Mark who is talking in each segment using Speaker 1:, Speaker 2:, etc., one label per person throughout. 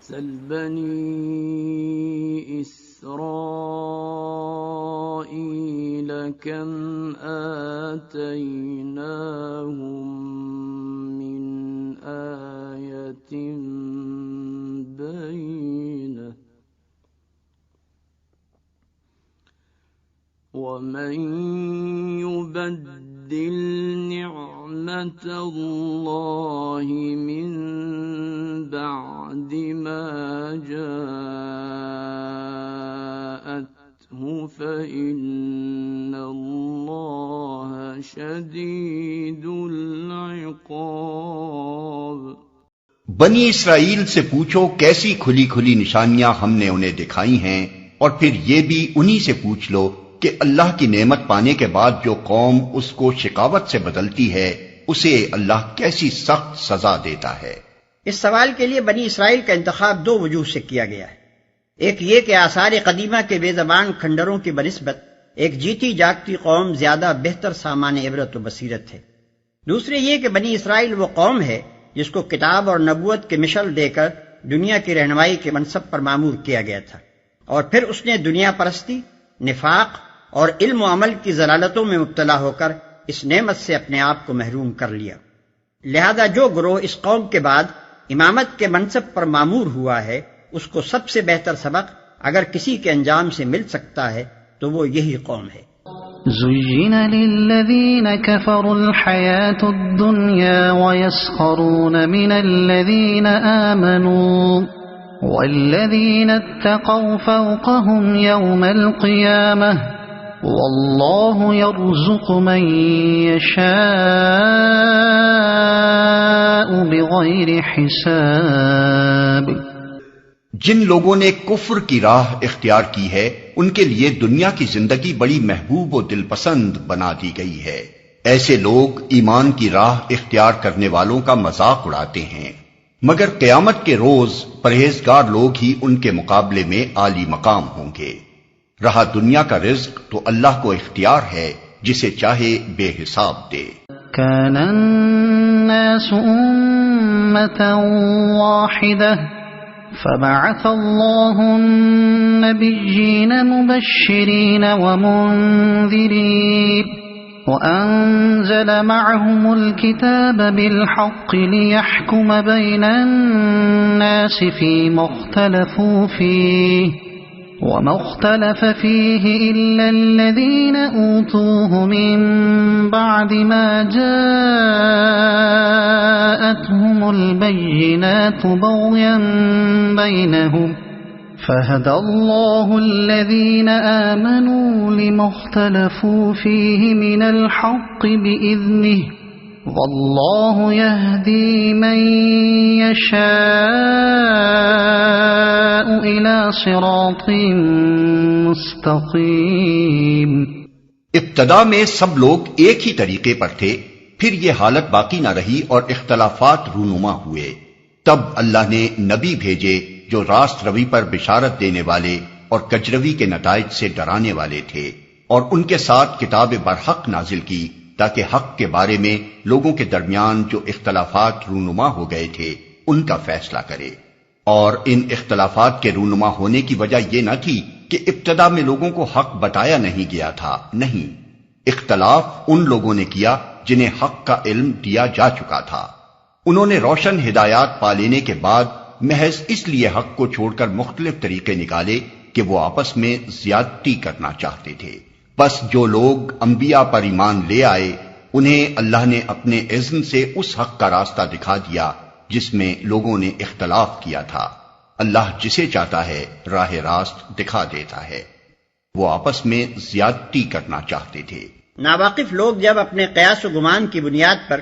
Speaker 1: سل بني إسرائيل كم آتيناهم من آية بينة ومن يبدل نعمة الله من بعد ما جاءته فإن الله شديد العقاب۔
Speaker 2: بنی اسرائیل سے پوچھو کیسی کھلی کھلی نشانیاں ہم نے انہیں دکھائی ہیں، اور پھر یہ بھی انہی سے پوچھ لو کہ اللہ کی نعمت پانے کے بعد جو قوم اس کو شقاوت سے بدلتی ہے اسے اللہ کیسی سخت سزا دیتا ہے۔
Speaker 3: اس سوال کے لیے بنی اسرائیل کا انتخاب دو وجوہ سے کیا گیا ہے۔ ایک یہ کہ آثار قدیمہ کے بے زبان کھنڈروں کی بنسبت ایک جیتی جاگتی قوم زیادہ بہتر سامان عبرت و بصیرت ہے۔ دوسرے یہ کہ بنی اسرائیل وہ قوم ہے جس کو کتاب اور نبوت کے مشل دے کر دنیا کی رہنمائی کے منصب پر مامور کیا گیا تھا، اور پھر اس نے دنیا پرستی، نفاق اور علم و عمل کی ضلالتوں میں مبتلا ہو کر اس نعمت سے اپنے آپ کو محروم کر لیا۔ لہذا جو گروہ اس قوم کے بعد امامت کے منصب پر مامور ہوا ہے اس کو سب سے بہتر سبق اگر کسی کے انجام سے مل سکتا ہے تو وہ یہی قوم ہے۔
Speaker 4: زين للذين كفروا الحياة الدنيا ويسخرون من الذين آمنوا والذين اتقوا فوقهم يوم القيامة والله يرزق من يشاء بغير حساب۔
Speaker 2: جن لوگوں نے کفر کی راہ اختیار کی ہے ان کے لیے دنیا کی زندگی بڑی محبوب و دل پسند بنا دی گئی ہے۔ ایسے لوگ ایمان کی راہ اختیار کرنے والوں کا مذاق اڑاتے ہیں، مگر قیامت کے روز پرہیزگار لوگ ہی ان کے مقابلے میں عالی مقام ہوں گے۔ رہا دنیا کا رزق تو اللہ کو اختیار ہے، جسے چاہے بے حساب دے۔
Speaker 4: كان الناس أمة واحدة فبعث الله النبيين مبشرين ومنذرين وأنزل معهم الكتاب بالحق ليحكم بين الناس فيما اختلفوا فيه وما اختلف فيه إلا الذين أوتوه من بعد ما جاءتهم البينات بغيا بينهم فهدى الله الذين آمنوا لما اختلفوا فيه من الحق بإذنه والله يهدي من يشاء إلى صراط مستقيم۔
Speaker 2: ابتدا میں سب لوگ ایک ہی طریقے پر تھے، پھر یہ حالت باقی نہ رہی اور اختلافات رونما ہوئے۔ تب اللہ نے نبی بھیجے جو راست روی پر بشارت دینے والے اور کجروی کے نتائج سے ڈرانے والے تھے، اور ان کے ساتھ کتاب برحق نازل کی تاکہ حق کے بارے میں لوگوں کے درمیان جو اختلافات رونما ہو گئے تھے ان کا فیصلہ کرے۔ اور ان اختلافات کے رونما ہونے کی وجہ یہ نہ تھی کہ ابتدا میں لوگوں کو حق بتایا نہیں گیا تھا، نہیں، اختلاف ان لوگوں نے کیا جنہیں حق کا علم دیا جا چکا تھا۔ انہوں نے روشن ہدایات پا لینے کے بعد محض اس لیے حق کو چھوڑ کر مختلف طریقے نکالے کہ وہ آپس میں زیادتی کرنا چاہتے تھے۔ بس جو لوگ انبیاء پر ایمان لے آئے انہیں اللہ نے اپنے اذن سے اس حق کا راستہ دکھا دیا جس میں لوگوں نے اختلاف کیا تھا۔ اللہ جسے چاہتا ہے راہ راست دکھا دیتا ہے۔ وہ آپس میں زیادتی کرنا چاہتے تھے۔
Speaker 3: ناواقف لوگ جب اپنے قیاس و گمان کی بنیاد پر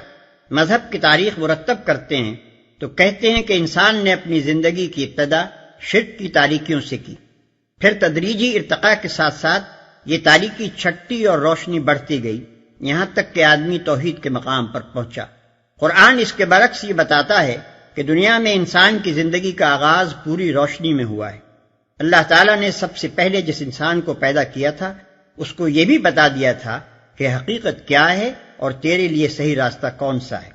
Speaker 3: مذہب کی تاریخ مرتب کرتے ہیں تو کہتے ہیں کہ انسان نے اپنی زندگی کی ابتدا شرک کی تاریکیوں سے کی، پھر تدریجی ارتقاء کے ساتھ ساتھ یہ تاریکی چھٹتی اور روشنی بڑھتی گئی یہاں تک کہ آدمی توحید کے مقام پر پہنچا۔ قرآن اس کے برعکس یہ بتاتا ہے کہ دنیا میں انسان کی زندگی کا آغاز پوری روشنی میں ہوا ہے۔ اللہ تعالیٰ نے سب سے پہلے جس انسان کو پیدا کیا تھا اس کو یہ بھی بتا دیا تھا کہ حقیقت کیا ہے اور تیرے لیے صحیح راستہ کون سا ہے۔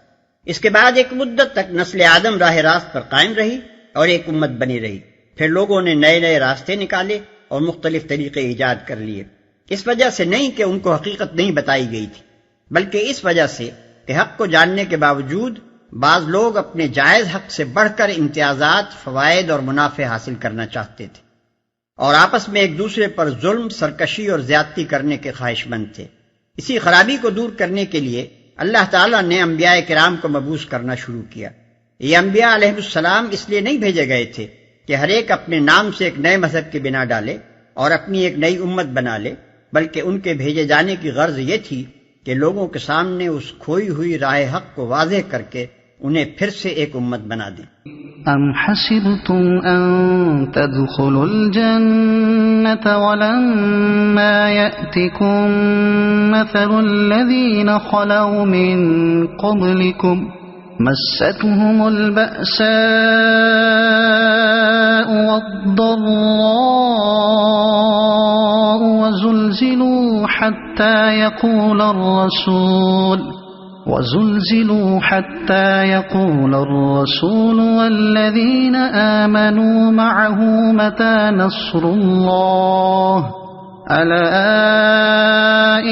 Speaker 3: اس کے بعد ایک مدت تک نسل آدم راہ راست پر قائم رہی اور ایک امت بنی رہی۔ پھر لوگوں نے نئے نئے راستے نکالے اور مختلف طریقے ایجاد کر لیے، اس وجہ سے نہیں کہ ان کو حقیقت نہیں بتائی گئی تھی، بلکہ اس وجہ سے کہ حق کو جاننے کے باوجود بعض لوگ اپنے جائز حق سے بڑھ کر امتیازات، فوائد اور منافع حاصل کرنا چاہتے تھے، اور آپس میں ایک دوسرے پر ظلم، سرکشی اور زیادتی کرنے کے خواہش مند تھے۔ اسی خرابی کو دور کرنے کے لیے اللہ تعالیٰ نے انبیاء کرام کو مبعوث کرنا شروع کیا۔ یہ انبیاء علیہ السلام اس لیے نہیں بھیجے گئے تھے کہ ہر ایک اپنے نام سے ایک نئے مذہب کی بنا ڈالے اور اپنی ایک نئی امت بنا لے، بلکہ ان کے بھیجے جانے کی غرض یہ تھی کہ لوگوں کے سامنے اس کھوئی ہوئی راہ حق کو واضح کر کے انہیں پھر سے ایک امت بنا دیں۔
Speaker 4: ام حسبتم ان تدخلوا الجنة ولما يأتكم مثل الذين خلوا من قبلكم مستهم البأساء والضراء وزلزلوا حتى يقول الرسول والذين آمنوا معه متى نصر الله ألا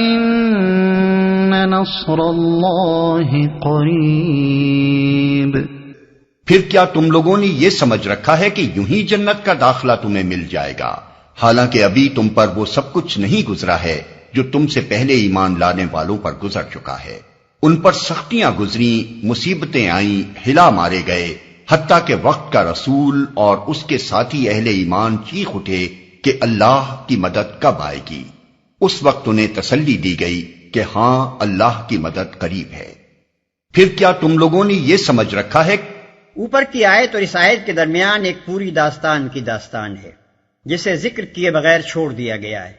Speaker 4: إن نصر الله قريب۔
Speaker 2: پھر کیا تم لوگوں نے یہ سمجھ رکھا ہے کہ یوں ہی جنت کا داخلہ تمہیں مل جائے گا، حالانکہ ابھی تم پر وہ سب کچھ نہیں گزرا ہے جو تم سے پہلے ایمان لانے والوں پر گزر چکا ہے۔ ان پر سختیاں گزریں، مصیبتیں آئیں، ہلا مارے گئے، حتیٰ کہ وقت کا رسول اور اس کے ساتھی اہل ایمان چیخ اٹھے کہ اللہ کی مدد کب آئے گی۔ اس وقت انہیں تسلی دی گئی کہ ہاں اللہ کی مدد قریب ہے۔ پھر کیا تم لوگوں نے یہ سمجھ رکھا ہے؟
Speaker 3: اوپر کی آیت اور اس آیت کے درمیان ایک پوری داستان کی داستان ہے جسے ذکر کیے بغیر چھوڑ دیا گیا ہے،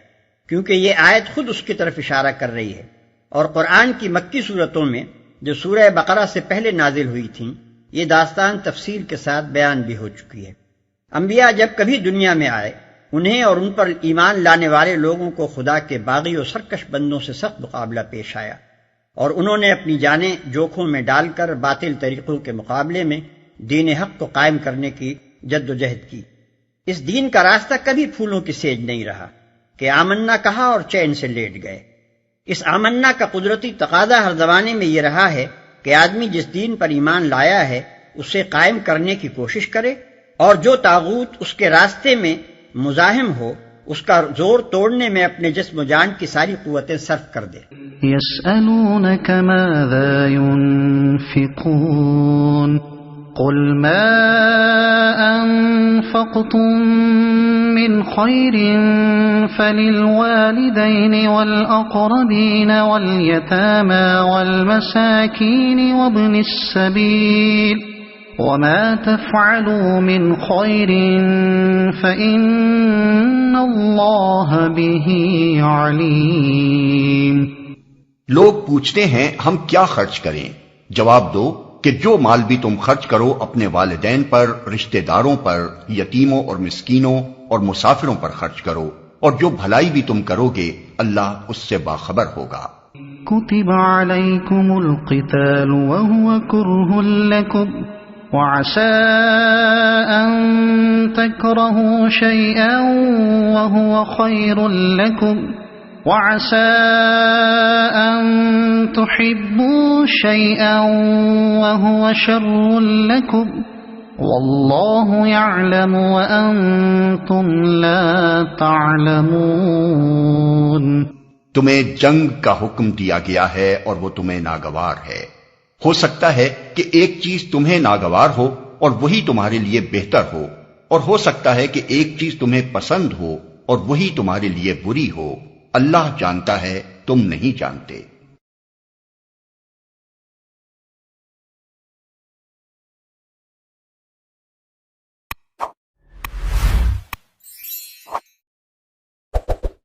Speaker 3: کیونکہ یہ آیت خود اس کی طرف اشارہ کر رہی ہے، اور قرآن کی مکی صورتوں میں جو سورہ بقرہ سے پہلے نازل ہوئی تھیں یہ داستان تفصیل کے ساتھ بیان بھی ہو چکی ہے۔ انبیاء جب کبھی دنیا میں آئے، انہیں اور ان پر ایمان لانے والے لوگوں کو خدا کے باغی اور سرکش بندوں سے سخت مقابلہ پیش آیا، اور انہوں نے اپنی جانیں جوکھوں میں ڈال کر باطل طریقوں کے مقابلے میں دین حق کو قائم کرنے کی جد و جہد کی۔ اس دین کا راستہ کبھی پھولوں کی سیج نہیں رہا کہ آمنا کہا اور چین سے لیٹ گئے۔ اس آمنا کا قدرتی تقاضا ہر زمانے میں یہ رہا ہے کہ آدمی جس دین پر ایمان لایا ہے اسے قائم کرنے کی کوشش کرے، اور جو طاغوت اس کے راستے میں مزاحم ہو اس کا زور توڑنے میں اپنے جسم و جان کی ساری قوتیں صرف کر دے۔
Speaker 4: يسألونك ماذا ينفقون قل ما أنفقتم من خير فللوالدين والأقربين واليتامى والمساكين وابن السبيل وما تفعلوا من خير فإن الله به عليم۔
Speaker 2: لوگ پوچھتے ہیں ہم کیا خرچ کریں؟ جواب دو کہ جو مال بھی تم خرچ کرو اپنے والدین پر، رشتہ داروں پر، یتیموں اور مسکینوں اور مسافروں پر خرچ کرو، اور جو بھلائی بھی تم کرو گے اللہ اس سے باخبر ہوگا۔
Speaker 4: كتب عليكم القتال وهو كره لكم وعسى أن تكرهوا شيئا وهو خير لكم وعسى أن تحبوا شيئا وهو شر لكم والله يعلم وأنتم لا تعلمون۔
Speaker 2: تمہیں جنگ کا حکم دیا گیا ہے اور وہ تمہیں ناگوار ہے۔ ہو سکتا ہے کہ ایک چیز تمہیں ناگوار ہو اور وہی تمہارے لیے بہتر ہو، اور ہو سکتا ہے کہ ایک چیز تمہیں پسند ہو اور وہی تمہارے لیے بری ہو۔ اللہ جانتا ہے، تم نہیں جانتے۔